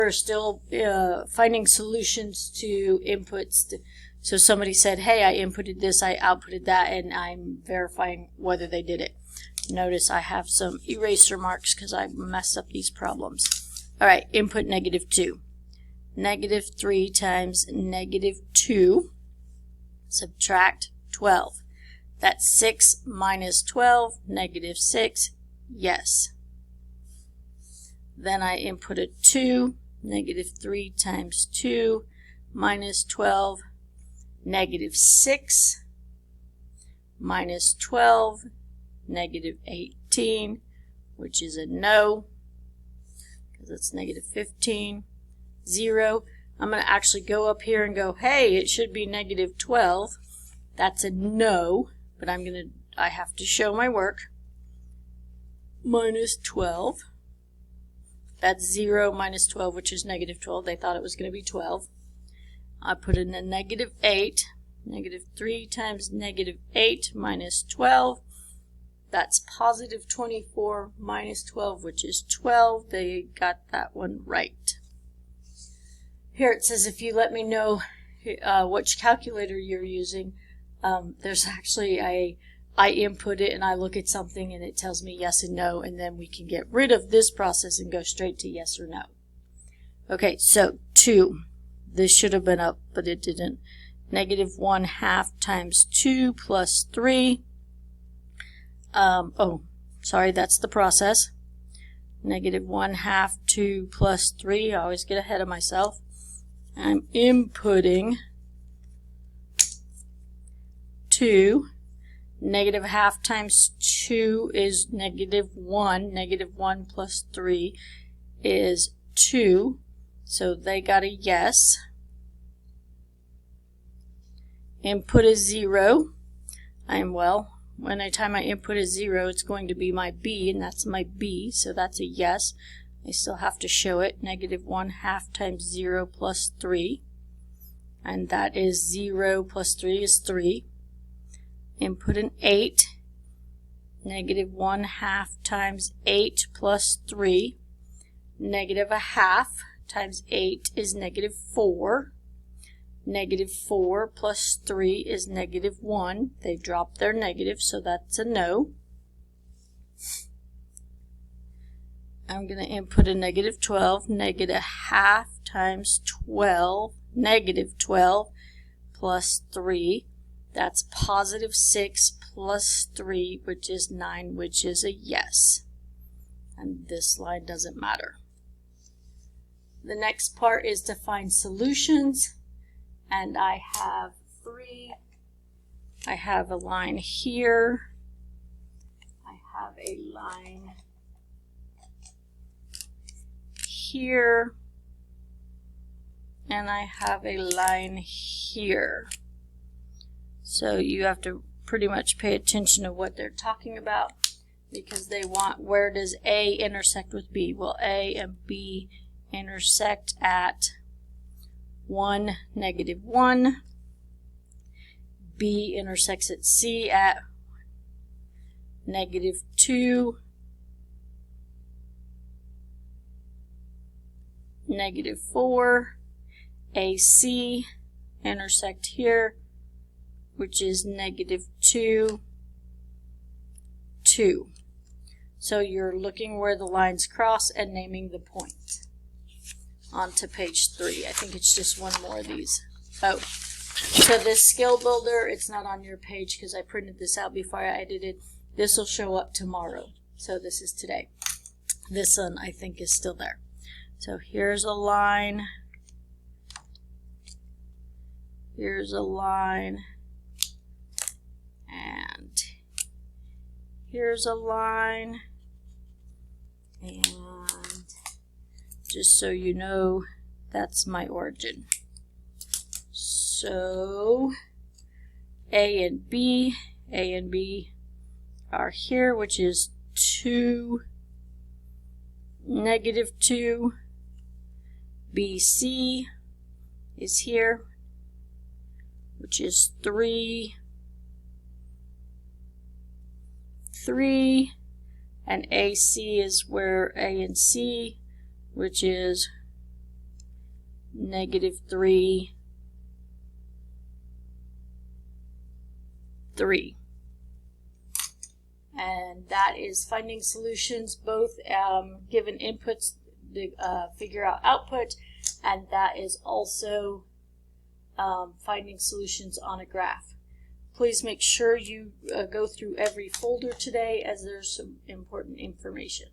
We're still finding solutions to inputs. So somebody said, hey, I inputted this, I outputted that, and I'm verifying whether they did it. Notice I have some eraser marks because I messed up these problems. All right, input -2. -3 times -2, subtract 12. That's 6 minus 12, -6, yes. Then I inputted 2, -3 times 2 minus 12, -6 minus 12, -18, which is a no, because it's -15, 0. I'm going to actually go up here and go, hey, it should be -12. That's a no, but I have to show my work. Minus 12. That's 0 minus 12, which is -12. They thought it was going to be 12. I put in a -8. -3 times -8 minus 12. That's positive 24 minus 12, which is 12. They got that one right. Here it says, if you let me know which calculator you're using, there's actually I input it and I look at something and it tells me yes and no, and then we can get rid of this process and go straight to yes or no. Okay, so 2. This should have been up, but it didn't. -1/2 times 2 plus 3. Oh, sorry, that's the process. -1/2, 2 plus 3. I always get ahead of myself. I'm inputting 2. -1/2 times 2 is -1. -1 plus 3 is 2. So they got a yes. Input is 0. Anytime I input a 0, it's going to be my B, and that's my B, so that's a yes. I still have to show it. -1/2 times 0 plus 3. And that is 0 plus 3 is 3. Input an 8. -1/2 times 8 plus 3. -1/2 times 8 is -4. -4 plus 3 is -1. They dropped their negative, so that's a no. I'm going to input a -12. -1/2 times 12. -12 plus 3. That's positive 6 plus 3, which is 9, which is a yes. And this line doesn't matter. The next part is to find solutions. And I have 3. I have a line here. I have a line here. And I have a line here. So you have to pretty much pay attention to what they're talking about, because they want, where does A intersect with B? Well, A and B intersect at 1, -1. B intersects at C at -2, -4. AC intersect here, which is -2, 2. So you're looking where the lines cross and naming the point. On to page 3. I think it's just one more of these. Oh, so this skill builder, it's not on your page because I printed this out before I edited. This will show up tomorrow. So this is today. This one I think is still there. So here's a line. Here's a line. And here's a line. And just so you know, that's my origin. So A and B are here, which is 2, -2. BC is here, which is 3, 3, and AC is where A and C, which is -3, 3. And that is finding solutions, both given inputs to figure out output, and that is also finding solutions on a graph. Please make sure you go through every folder today, as there's some important information.